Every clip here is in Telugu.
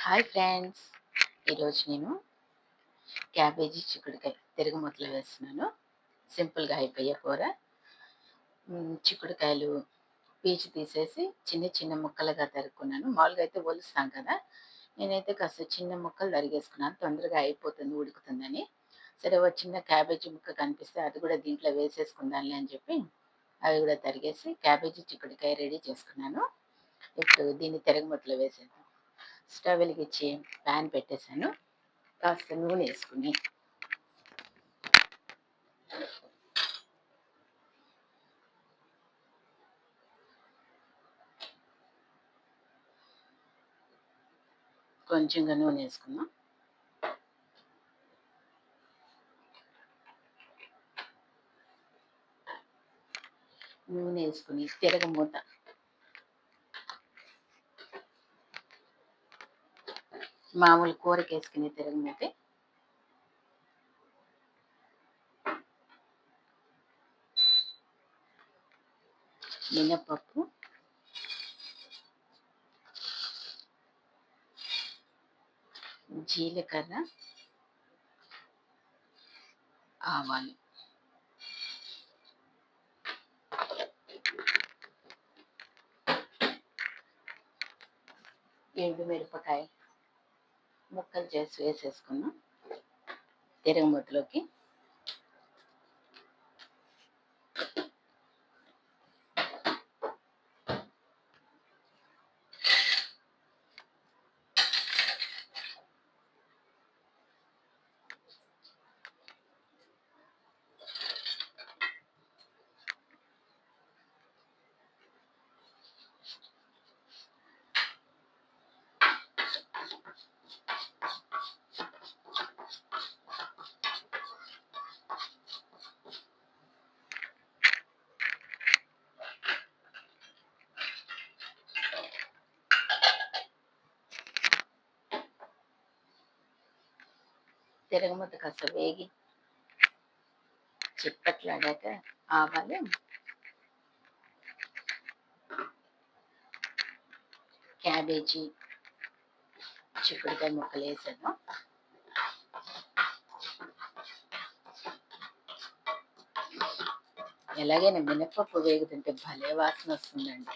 Hi friends. ఈరోజు నేను క్యాబేజీ చిక్కుడుకాయ తిరగమూతలు వేస్తున్నాను. సింపుల్గా అయిపోయే కూర. చిక్కుడుకాయలు పీచు తీసేసి చిన్న చిన్న ముక్కలుగా తరుక్కున్నాను. మామూలుగా అయితే ఒలుస్తాం కదా, నేనైతే కాస్త చిన్న ముక్కలు తరిగేసుకున్నాను, తొందరగా అయిపోతుంది ఉడుకుతుందని. సరే, ఒక చిన్న క్యాబేజీ ముక్క కనిపిస్తే అది కూడా దీంట్లో వేసేసుకుందాంలే అని చెప్పి అవి కూడా తరిగేసి క్యాబేజీ చిక్కుడుకాయ రెడీ చేసుకున్నాను. ఇప్పుడు దీన్ని తిరగమూతలు వేసేద్దాం. స్టవ్ వెలిగించి ప్యాన్ పెట్టేశాను. కాస్త నూనె వేసుకుని కొంచెంగా నూనె వేసుకుందాం. నూనె వేసుకుని తిరగమూత మామూలు కూరకి వేసుకుని తిరగమూతే మినపప్పు, జీలకర్ర, ఆవాలు, ఎండుమిరపకాయ ముక్కలు చేసి వేసేసుకున్నాం తిరగమూతలోకి. తిరగమూత కాస్త వేగి చిప్పట్లాడాక ఆవాలు, క్యాబేజీ చిక్కుడుకాయ ముక్కలు వేసాను. ఎలాగైనా మినపప్పు వేగుతుంటే భలే వాసన వస్తుందండి.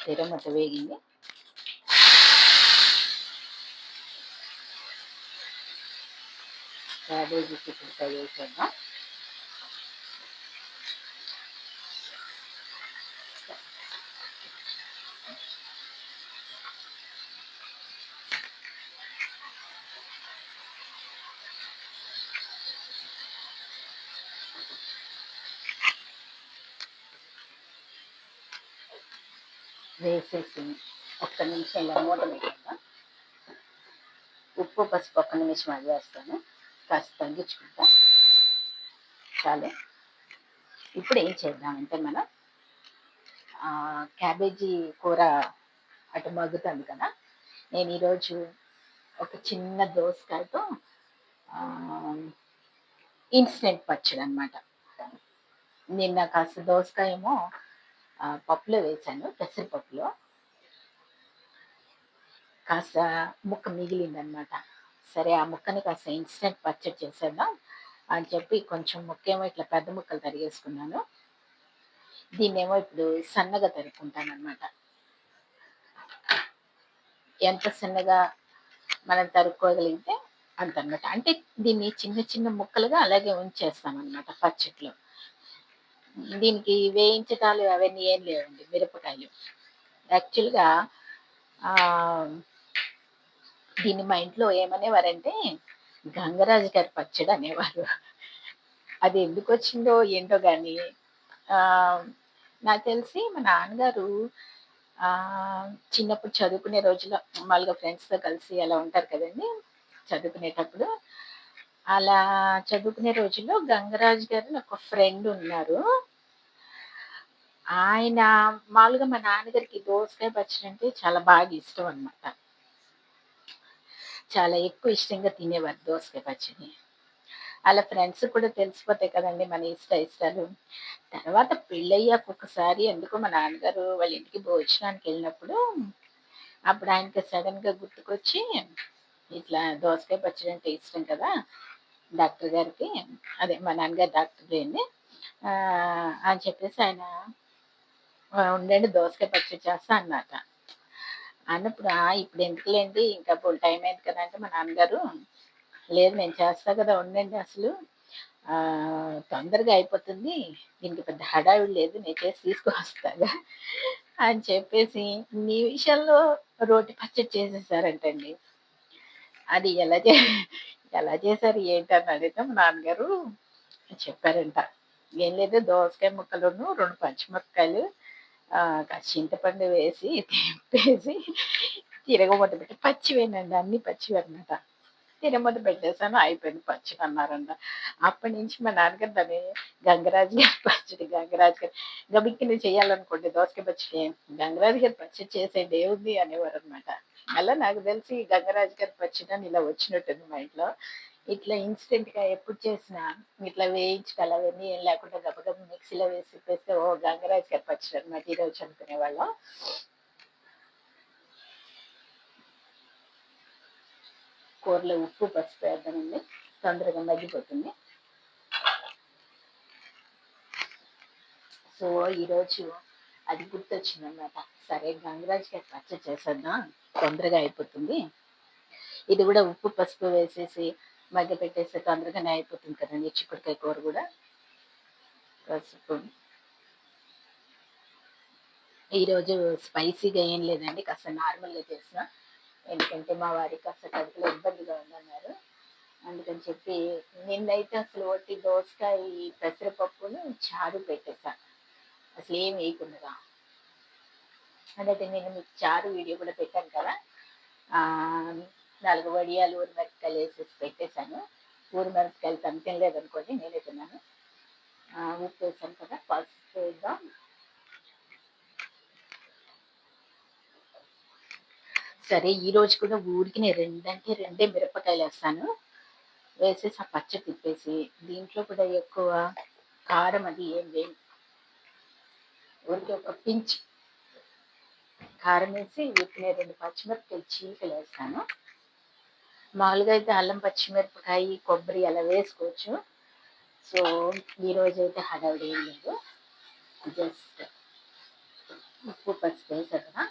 తిరగమూత వేగింది. క్యాబేజీ చిక్కుడుకాయ వేసేద్దాం. వేసేసి ఒక్క నిమిషం ఇలా మూత పెట్టేద్దాం. ఉప్పు పసుపు ఒక్క నిమిషం అది వేస్తాను, కాస్త తగ్గించుకుంటా. చాలు. ఇప్పుడు ఏం చేద్దామంటే మనం క్యాబేజీ కూర అటు మగ్గుతుంది కదా, నేను ఈరోజు ఒక చిన్న దోసకాయతో ఇన్స్టెంట్ పచ్చడి అనమాట. నిన్న కాస్త దోసకాయ ఏమో పప్పులో వేసాను, పెసరపప్పులో. కాస్త ముక్క మిగిలిందనమాట. సరే, ఆ ముక్కని కాస్త ఇన్స్టెంట్ పచ్చడి చేసేద్దాం అని చెప్పి కొంచెం ముక్కేమో ఇట్లా పెద్ద ముక్కలు తరిగేసుకున్నాను. దీన్నేమో ఇప్పుడు సన్నగా తరుక్కుంటాను అనమాట. ఎంత సన్నగా మనం తరుక్కోగలిగితే అంత అనమాట. అంటే దీన్ని చిన్న చిన్న ముక్కలుగా అలాగే ఉంచేస్తామన్నమాట పచ్చట్లో. దీనికి వేయించటాలు అవన్నీ ఏం లేవండి. మిరపకాయలు యాక్చువల్గా దీన్ని మా ఇంట్లో ఏమనేవారంటే గంగరాజు గారి పచ్చడి అనేవారు. అది ఎందుకు వచ్చిందో ఏంటో కానీ నాకు తెలిసి మా నాన్నగారు చిన్నప్పుడు చదువుకునే రోజుల్లో మామూలుగా ఫ్రెండ్స్తో కలిసి అలా ఉంటారు కదండి చదువుకునేటప్పుడు. అలా చదువుకునే రోజుల్లో గంగరాజు గారు నాకు ఒక ఫ్రెండ్ ఉన్నారు. ఆయన మామూలుగా మా నాన్నగారికి దోసకాయ పచ్చడి అంటే చాలా బాగా ఇష్టం అనమాట. చాలా ఎక్కువ ఇష్టంగా తినేవారు దోసకాయ పచ్చడి. అలా ఫ్రెండ్స్ కూడా తెలిసిపోతాయి కదండి మన ఇష్టాలు. తర్వాత పెళ్ళయ్యాక ఒకసారి ఎందుకో మా నాన్నగారు వాళ్ళ ఇంటికి భోజనానికి వెళ్ళినప్పుడు అప్పుడు ఆయనకి సడన్‌గా గుర్తుకొచ్చి, ఇట్లా దోసకాయ పచ్చడి అంటే ఇష్టం కదా! డాక్టర్ గారికి. అదే మా నాన్నగారు డాక్టరేండి. అని చెప్పేసి ఆయన ఉండండి దోసకాయ పచ్చడి చేస్తా అన్నారట. అన్నప్పుడు ఇప్పుడెందుకులేండి ఇంకా టైం అయింది కదా! అంటే మా నాన్నగారు, లేదు నేను చేస్తా కదా! ఉండండి అసలు తొందరగా అయిపోతుంది. దీనికి పెద్ద హడావిడి లేదు. నేను చేసి తీసుకొస్తాగా అని చెప్పేసి నిమిషంలో రోటి పచ్చడి చేసేసారంటండి. అది ఎలా చేశారు ఏంటని అడిగితే మా నాన్నగారు చెప్పారంట. ఏం లేదు దోసకాయ ముక్కలును, 2 పచ్చిమిరపకాయలు చింతపండు వేసి, తిప్పేసి తిరగబోత పెట్టి పచ్చివేనండి. అన్నీ పచ్చివన్నమాట. తిరగబోత పెట్టేసాను. అయిపోయింది పచ్చడన్నారంట. అప్పటినుంచి మా నాన్నగారు దాన్ని గంగరాజు గారి పచ్చడి, గంగరాజు గారు గబిక్కిన చేయాలనుకోండి దోసకాయ పచ్చడి, గంగరాజు గారి పచ్చడి చేసేయండి ఏముంది అనేవారనమాట. అలా నాకు తెలిసి గంగరాజు గారి పచ్చడని ఇలా వచ్చినట్టుంది మా ఇంట్లో. ఇట్లా ఇన్‌స్టంట్‌గా ఎప్పుడు చేసినా ఇట్లా వేయించుకోవాలి అవన్నీ ఏం లేకుండా గబగబా మిక్సీలో వేసి తిప్పేస్తే ఓహ్! గంగరాజు గారి పచ్చడన్నమాట ఈరోజు అనుకునేవాళ్ళం. కూరలో ఉప్పు, పసుపు వేద్దామండి. తొందరగా మగ్గిపోతుంది. సో, ఈరోజు అది గుర్తొచ్చిందన్నమాట. సరే గంగరాజు గారి పచ్చడి చేసేద్దాం. తొందరగా అయిపోతుంది. ఇది గూడా ఉప్పు, పసుపు వేసేసి మగ్గపెట్టేస్తే తొందరగానే అయిపోతుంది కదండీ! చిక్కుడుకాయ కూర గూడా. పసుపు ఈరోజు స్పైసీగా ఏం లేదండి. కాస్త నార్మల్‌గా చేసినా. ఎందుకంటే మా వారికి కాస్త కడుపులో ఇబ్బందిగా ఉందన్నారు. అందుకని చెప్పి నిన్నైతే అసలు ఒట్టి దోసకాయ, పెసరపప్పును చారు పెట్టేసా. అసలేం వేయకుండగా. అదైతే నేను మీకు చారు వీడియో కూడా పెట్టాను కదా! 4 వడియాలు, ఊరమిరపకాయలు వేసేసి పెట్టేసాను. ఊరమిరపకాయలు తను తినలేదనుకోండి నేనే తిన్నాను. ఉప్పు వేసాను కదా! పసుపు వేద్దాం. సరే ఈరోజు కూడా ఊరికినే రెండంటే రెండే మిరపకాయలేస్తాను. వేసేసి ఆ పచ్చడి తిప్పేసి దీంట్లో కూడా ఎక్కువ కారం అది ఏం వేయను. ఊరికే ఒక పించ్ కారం వేసి ఊరికినే 2 పచ్చిమిరపకాయలు చీలికలేస్తాను. మామూలుగా అయితే అల్లం, పచ్చిమిరపకాయ, కొబ్బరి అలా వేసుకోవచ్చు. సో, ఈరోజైతే హడావిడి ఏం లేదు. జస్ట్ ఉప్పు, పసుపు వేసా కదా!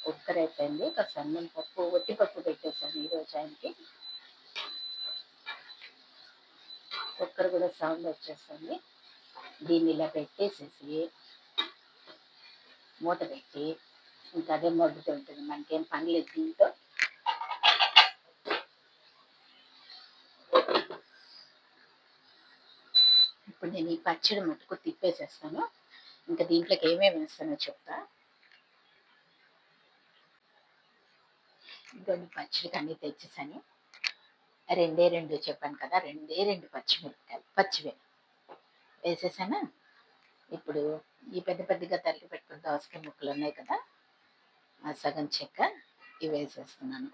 కుక్కర్ అయిపోయింది. కాస్త అన్నం పప్పు, ఒట్టి పప్పు పెట్టేసాను ఈరోజు ఆయనకి. కుక్కర్ కూడా సౌండ్ వచ్చేస్తుంది. దీన్ని ఇలా పెట్టేసేసి మూత పెట్టి ఇంకా అదే మగ్గుతూ ఉంటుంది. మనకేం పని లేదు దీంతో. ఇప్పుడు నేను ఈ పచ్చడి మట్టుకు తిప్పేసేస్తాను. ఇంకా దీంట్లోకి ఏమేమి వేస్తానో చెప్తా. ఇదిగోండి పచ్చడికి అన్నీ తెచ్చేసాను. రెండే 2 చెప్పాను కదా! రెండే 2 పచ్చిమిరపకాయలు పచ్చివే వేసేసానా. ఇప్పుడు ఈ పెద్ద పెద్దగా తరిగి పెట్టుకున్న దోసకాయ ముక్కలు ఉన్నాయి కదా! ఆ సగం చెక్క ఇవి వేసేస్తున్నాను.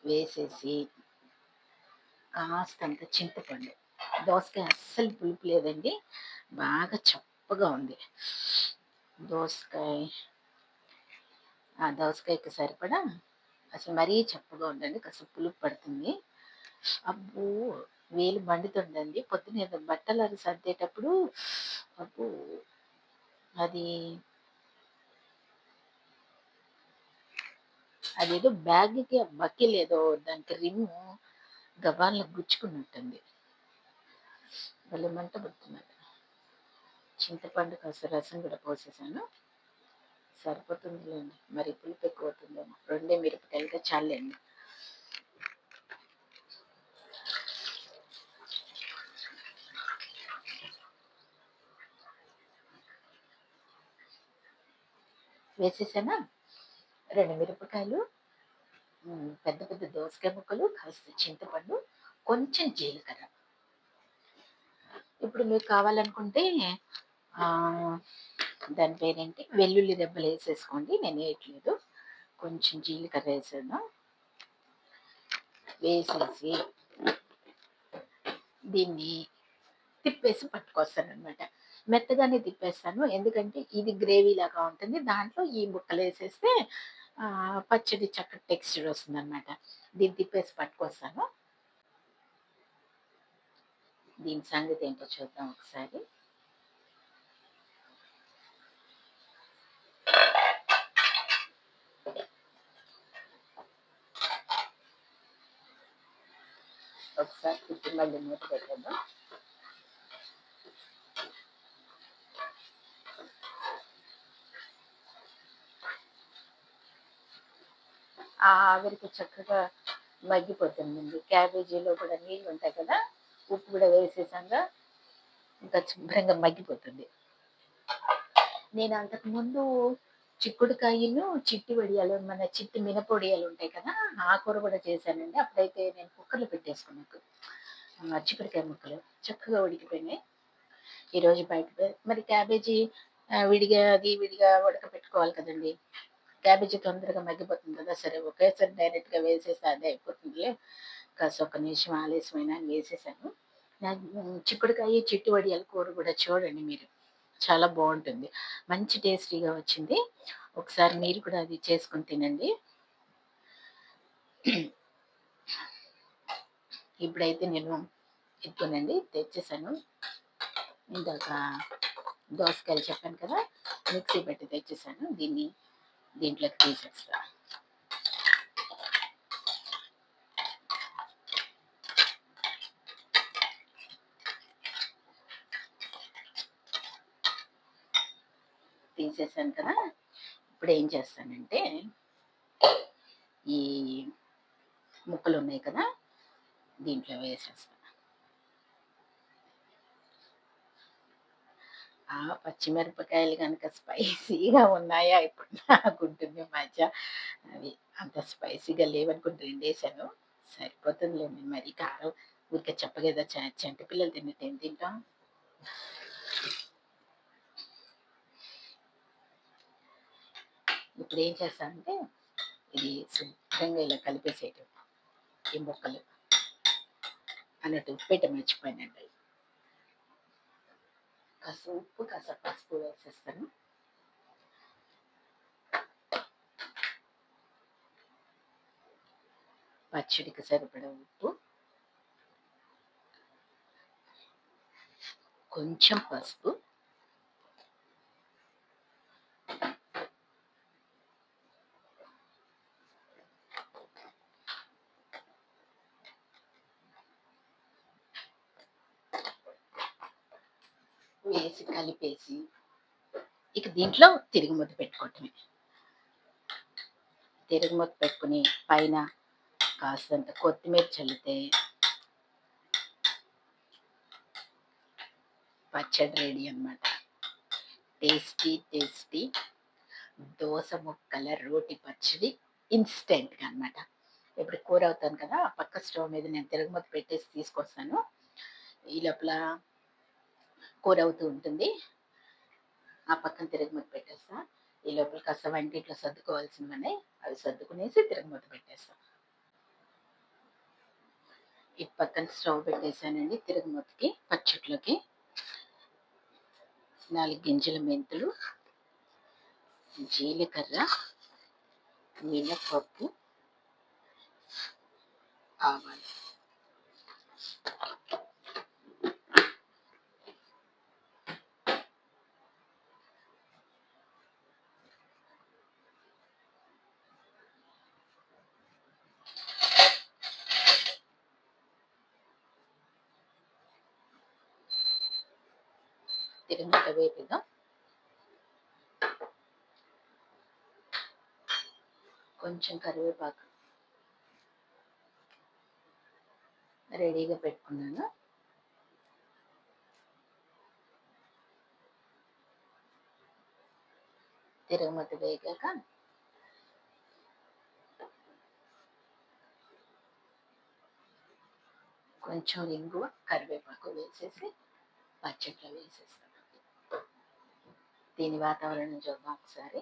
వేసేసి కాస్తంత చింతపండు. దోసకాయ అస్సలు పులుపు లేదండి. బాగా చప్పగా ఉంది. దోసకాయ దోసకాయకి సరిపడా అసలు మరీ చప్పగా ఉందండి. కాస్త పులుపు పడుతుంది. అబ్బో! వేలు మండుతుందండి. పొద్దున ఏదో బట్టలు అవి సర్దేటప్పుడు అబ్బో! అది అదేదో బ్యాగ్‌కి బకిల్ ఏదో దానికి రిమ్ము గబాల్న గుచ్చుకున్నట్టుంది. భలే మంట పుడుతున్నది. చింతపండు కాస్త రసం కూడా పోసేసాను. సరిపోతుందిలేండి. మరి పులుపు ఎక్కువవుతుందేమో. రెండే మిరపకాయలకే చాలులేండి. వేసేసానా? 2 మిరపకాయలు, పెద్ద పెద్ద దోసకాయ ముక్కలు, కాస్త చింతపండు, కొంచెం జీలకర్ర. ఇప్పుడు మీకు కావాలనుకుంటే ఆహ్, దాని పేరేంటి వెల్లుల్లి రెబ్బలేసేసుకోండి. నేనేయట్లేదు. కొంచెం జీలకర్ర వేసేద్దాం. వేసేసి దీన్ని తిప్పేసి పట్టుకొస్తాననమాట. మెత్తగానే తిప్పేస్తాను. ఎందుకంటే ఇది గ్రేవీలాగా ఉంటుంది. దాంట్లో ఈ ముక్కలేసేస్తే పచ్చడి చక్కటి టెక్స్చర్ వస్తుందనమాట. దీన్ని తిప్పేసి పట్టుకొస్తాను. దీని సంగతేంటో చూద్దాం ఒకసారి. ఒకసారి తిప్పి మళ్ళీ మూత పెట్టేద్దాం. ఆ ఆవిరికి చక్కగా మగ్గిపోతుందండి. క్యాబేజీలో కూడా నీళ్ళుంటాయి కదా! ఉప్పు కూడా వేసేసాంగా ఇంకా శుభ్రంగా మగ్గిపోతుంది. నేను అంతకుముందు చిక్కుడుకాయను చిట్టి వడియాలు, మన చిట్టి మినపొడియాలుంటాయి కదా! ఆ కూర కూడా చేశానండి. అప్పుడైతే నేను కుక్కర్‌లో పెట్టేసుకున్నాను. చిక్కుడుకాయ ముక్కలు చక్కగా ఉడికిపోయినాయి. ఈరోజు మరి క్యాబేజీ విడిగా అది విడిగా ఉడకపెట్టుకోవాలి కదండీ! క్యాబేజీ తొందరగా మగ్గిపోతుంది కదా! సరే ఒకేసారి డైరెక్ట్‌గా వేసేస్తే అదే అయిపోతుందిలే. కాస్త ఒక్క నిమిషం ఆలస్యమైనా అని వేసేసాను. చిక్కుడుకాయ చిట్టి వడియాల కూర కూడా చూడండి మీరు. చాలా బావుంటుంది. మంచి టేస్టీగా వచ్చింది. ఒకసారి మీరు కూడా అది చేసుకొని తినండి. ఇప్పుడైతే నేను ఇదిగోనండి తెచ్చేసాను. ఇందాక దోసకాయలు చెప్పాను కదా! మిక్సీ పెట్టి తెచ్చేసాను. దీంట్లోకి తీసేస్తా. తీసేసాను కదా! ఇప్పుడేం చేస్తానంటే ఈ ముక్కలున్నాయి కదా! దీంట్లో వేసేస్తా. పచ్చిమిరపకాయలు గనక స్పైసీగా ఉన్నాయా ఇప్పుడు నాకుంటుంది మధ్య. అవి అంత స్పైసీగా లేవనుకుంట 2 ఏసాను. సరిపోతుందిలేండి. మరి కారం ఊరికే చెప్పగేదా చంటి పిల్లలు తిన్నట్టు ఏం తింటాం. ఇప్పుడేం చేస్తానంటే ఇది శుభ్రంగా ఇలా కలిపేసేయటం. ఈ ముక్కలు అన్నట్టు ఉప్పేయటం మర్చిపోయానండి. కాస్త ఉప్పు, కాస్త పసుపు వేసేస్తాను. పచ్చడికి సరిపడా ఉప్పు, కొంచెం పసుపు, వేసి కలిపేసి ఇక దీంట్లో తిరుగుముద్ద పెట్టుకోవటమే. తిరుగుముద్ద పెట్టుకుని పైన కాస్తంత కొత్తిమీర చల్లితే పచ్చడి రెడీ అనమాట. టేస్టీ దోస ముక్కల రోటి పచ్చడి ఇన్స్టెంట్‌గా అనమాట. ఇప్పుడు కూర అవుతాను కదా! ఆ పక్క స్టవ్ మీద నేను తిరగమూత పెట్టేసి తీసుకొస్తాను. ఈ లోపల కూర అవుతూ ఉంటుంది. ఆ పక్కన తిరగమూత పెట్టేస్తా. ఈ లోపల కాస్త వంటింట్లో సర్దుకోవాల్సినవున్నాయి. అవి సర్దుకునేసి తిరగమూత పెట్టేస్తా. ఇటు పక్కన స్టవ్ పెట్టేసానండి తిరగమూతకి పచ్చట్లోకి. 4 గింజల మెంతులు, జీలకర్ర, మినపప్పు, ఆవాలు. తిరగమూత వేపిద్దాం. కొంచెం కరివేపాకు రెడీగా పెట్టుకున్నాను. తిరగమూత వేగాక కొంచెం ఇంగువ, కరివేపాకు వేసేసి పచ్చట్లో వేసేస్తాను. దీని వాతావరణం చూద్దాం ఒకసారి.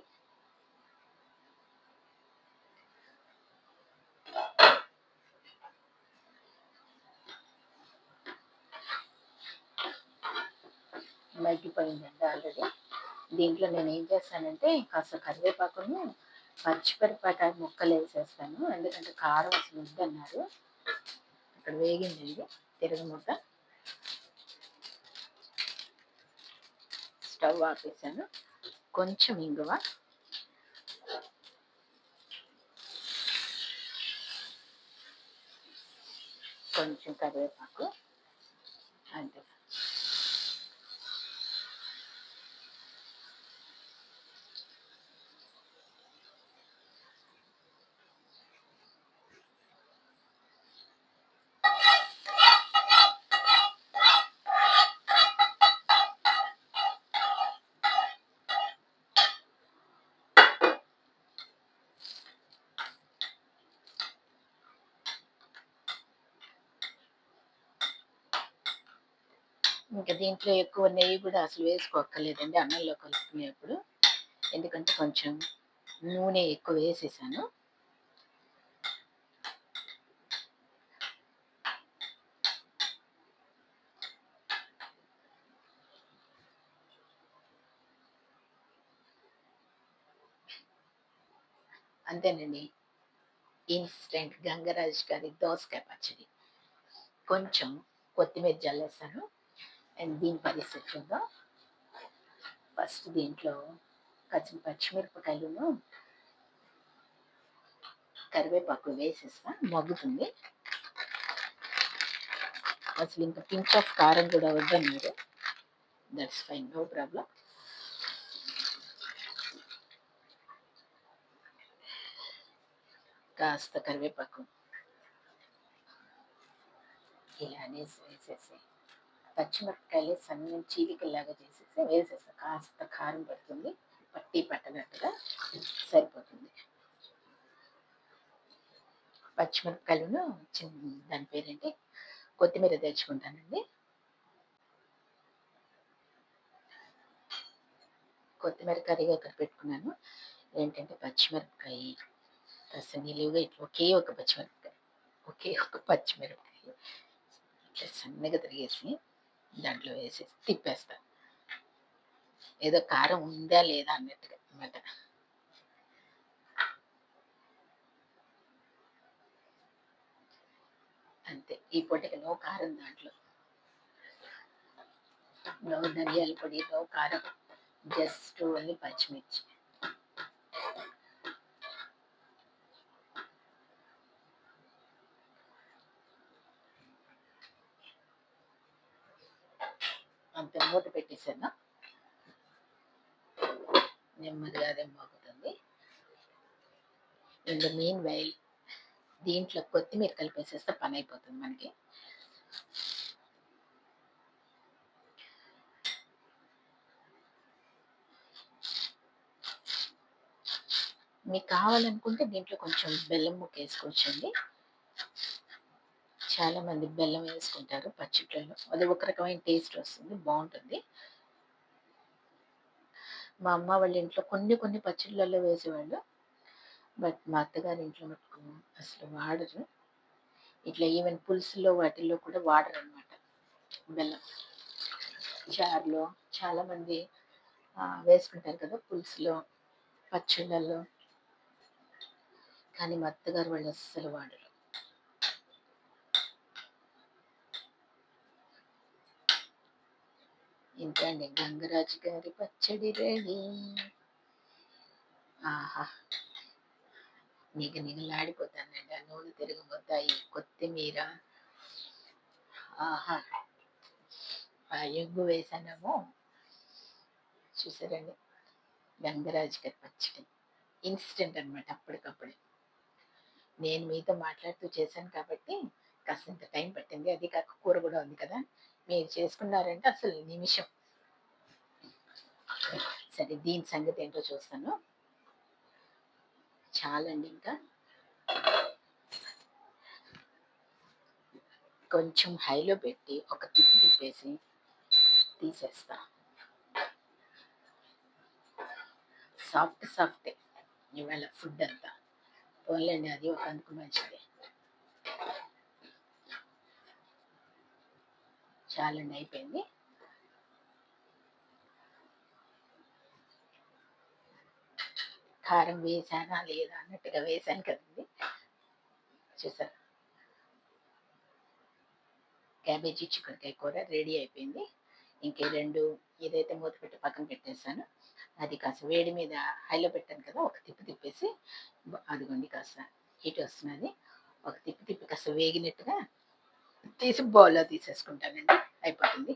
మగ్గిపోయిందండి ఆల్రెడీ. దీంట్లో నేను ఏం చేస్తానంటే కాస్త కరివేపాకును పచ్చిమిరపకాయ ముక్కలు వేసేస్తాను, ఎందుకంటే కారం అసలు వద్దన్నారు. ఇక్కడ వేగిందండి తిరగమూత. స్టవ్ ఆపేసాను. కొంచెం ఇంగువ, కొంచెం కరివేపాకు, అంతే. ఇంకా దీంట్లో ఎక్కువ నెయ్యి కూడా అసలు వేసుకోక్కర్లేదండి అన్నంలో కలుపుకునేప్పుడు, ఎందుకంటే కొంచెం నూనె ఎక్కువ వేసేసాను. అంతేనండి, ఇన్స్టెంట్ గంగరాజ్ గారి దోసకాయ పచ్చడి. కొంచెం కొత్తిమీర జల్లేస్తాను. అండ్ దీని పరిస్థితి చూద్దాం. ఫస్ట్ దీంట్లో పచ్చిమిరపకాయలను కరివేపాకు వేసేస్తా, మగ్గుతుంది. అసలు ఇంకా పించ్ ఆఫ్ కారం కూడా వద్దన్నారు. That's fine, no problem. కాస్త కరివేపాకు ఇలా అనేసి వేసేసి పచ్చిమిరపకాయలు సన్న చీలికల్లాగా చేసేసి వేసేస్తా. కాస్త కారం పడుతుంది, పట్టి పట్టనట్టుగా సరిపోతుంది. పచ్చిమిరపకాయలను దాని పేరేంటి, కొత్తిమీర తెచ్చుకుంటానండి. కొత్తిమీర కర్రీగా ఇక్కడ పెట్టుకున్నాను. ఏంటంటే పచ్చిమిరపకాయ కాస్త నిలువుగా ఇట్లా ఒకే ఒక పచ్చిమిరపకాయ ఇట్లా సన్నగా తిరిగేసి దాంట్లో వేసేసి తిప్పేస్తా, ఏదో కారం ఉందా లేదా అన్నట్టుగా అన్నమాట. అంతే, ఈ పొడికి నో కారం, దాంట్లో నో ధనియాల పొడి, నో కారం, జస్ట్ ఓన్లీ పచ్చిమిర్చి. అంతే, మూత పెట్టేసాను. నెమ్మదిగా అదే మగ్గుతుంది. ఇంక మెయిన్ వైల్ దీంట్లో కొత్తిమీర కలిపేసేస్తే పని అయిపోతుంది మనకి. మీకు కావాలనుకుంటే దీంట్లో కొంచెం బెల్లం ముక్క వేసుకోవచ్చండి. చాలా మంది బెల్లం వేసుకుంటారు పచ్చట్లలో, అది ఒక రకమైన టేస్ట్ వస్తుంది, బాగుంటుంది. మా అమ్మ వాళ్ళ ఇంట్లో కొన్ని కొన్ని పచ్చళ్ళల్లో వేసేవాళ్ళు, బట్ మా అత్తగారి ఇంట్లో మటుకు అసలు వాడరు. ఇట్లా ఈవెన్ పులుసులో వాటిల్లో కూడా వాడరు అనమాట బెల్లం. చారులో చాలా మంది వేసుకుంటారు కదా పులుసులో, పచ్చళ్ళల్లో, కానీ మా అత్తగారు వాళ్ళు అస్సలు వాడరు. ఇంతే అండి, గంగరాజు గారి పచ్చడి రెడీ. ఆహా, నిగనిగలాడిపోతానండి ఆ నూనె తిరగబోతాయి, కొత్తిమీర. ఆహా, ఆ ఎగ్గు వేసానేమో, చూసారండి, గంగరాజు గారి పచ్చడి ఇన్స్టెంట్ అనమాట, అప్పటికప్పుడే. నేను మీతో మాట్లాడుతూ చేశాను కాబట్టి కాస్తంత టైం పట్టింది, అది కాక కూర కూడా ఉంది కదా. మీరు చేసుకున్నారంటే అసలు నిమిషం. సరే, దీని సంగతి ఏంటో చూస్తాను. చాలండి, ఇంకా కొంచెం హైలో పెట్టి ఒక తిప్పేసి తీసేస్తా. సాఫ్టే ఇవాళ ఫుడ్ అంతా. పోన్లేండి, అది ఒక అందుకు మంచిది. చాలండి, అయిపోయింది. కారం వేసానా లేదా అన్నట్టుగా వేసాను కదండీ. చూసారా? క్యాబేజీ చిక్కుడుకాయ కూర రెడీ అయిపోయింది. ఇంక ఈ 2 ఏదైతే మూత పెట్టి పక్కన పెట్టేసానో, అది కాస్త వేడి మీద హైలో పెట్టాను కదా! ఒక తిప్పి తిప్పేసి అదిగోండి కాస్త హీట్ వస్తున్నది. ఒక తిప్పి తిప్పి కాస్త వేగినట్టుగా తీసి బౌల్‌లో తీసేసుకుంటానండి. అయిపోతుంది.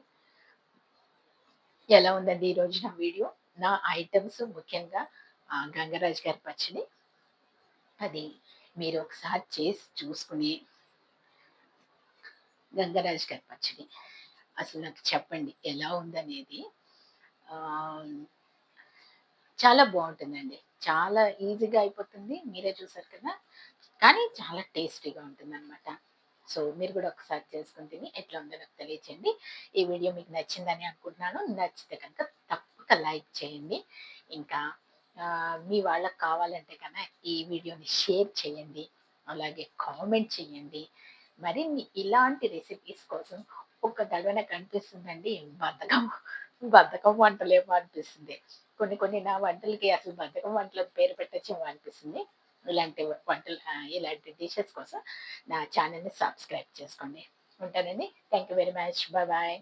ఎలా ఉందండి ఈరోజు నా వీడియో? నా ఐటెమ్స్ ముఖ్యంగా గంగరాజు గారి పచ్చడి. అది మీరు ఒకసారి చేసి చూసుకొని గంగరాజు గారి పచ్చడి. అసలు నాకు చెప్పండి ఎలా ఉందనేది. ఆహ్, చాలా బావుంటుందండి. చాలా ఈజీగా అయిపోతుంది. మీరే చూసారు కదా! కానీ చాలా టేస్టీగా ఉంటుందనమాట. సో, మీరు గూడా ఒకసారి చేసుకొని తిని ఎట్లా ఉందో నాకు తెలియచేయండి. ఈ వీడియో మీకు నచ్చిందని అనుకుంటున్నాను. నచ్చితే కనుక తప్పక లైక్ చేయండి. ఇంకా మీ వాళ్ళకి కావాలంటే గన ఈ వీడియోని షేర్ చేయండి. అలాగే కామెంట్ చేయండి. మరిన్ని ఇలాంటి రెసిపీస్ కోసం ఒక దడవన కనిపిస్తుందండి బద్ధకం, బద్ధకం వంటలేమో అనిపిస్తుంది. కొన్ని కొన్ని నా వంటలకి అసలు బద్ధకం వంటలకు పేరు పెట్టొచ్చేమో అనిపిస్తుంది. ఇలాంటి వంటలు ఇలాంటి డిషెస్ కోసం నా ఛానెల్‌ని సబ్స్క్రైబ్ చేసుకోండి. ఉంటానండి. Thank you very much. Bye bye.